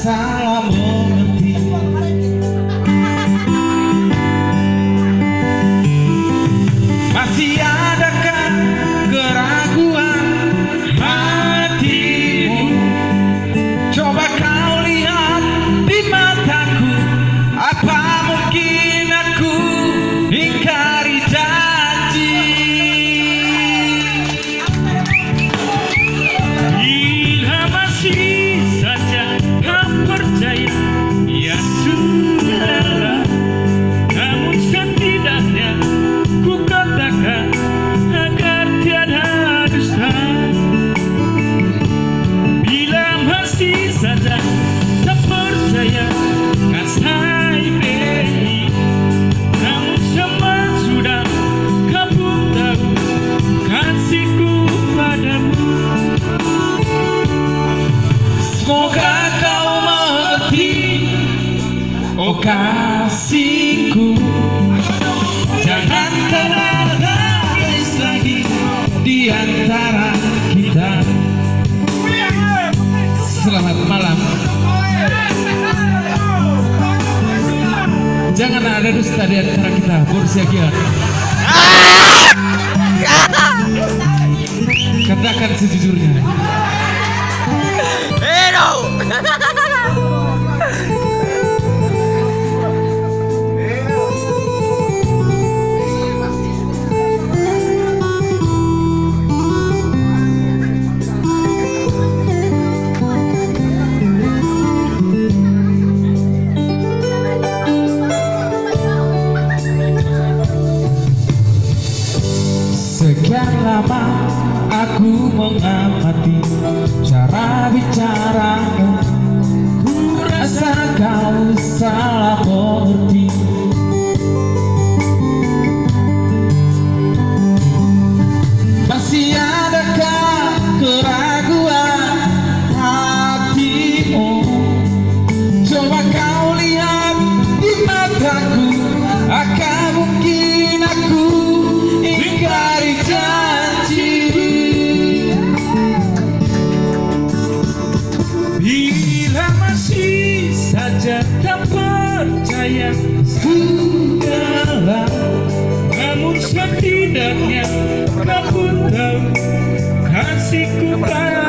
salah mengerti. Masih adakah keraguan hatimu? Coba kau lihat di mataku. Apa mungkin aku ingkari janji? Bila masih saja kau percaya, ya sudahlah. Namun setidaknya ku katakan agar tiada dusta. Bila masih saja tak percaya, kan saya beri. Namun semua sudah kau pun tahu kasihku padamu. Semoga kau mengerti, oh kasihku. Jangan terlaris lagi di antara kita. Selamat malam. Jangan ada dusta di antara kita, Borsiagian. Katakan sejujurnya. Sekian lama aku mengamati cara bicaramu. Ku rasa kau salah mengerti. Masih adakah keraguan hatimu? Coba kau lihat di mataku. Akan mungkin aku ingkari janji. Bila masih saja tak percaya, Sudahlah. namun setidaknya kau pun tahu kasihku padamu.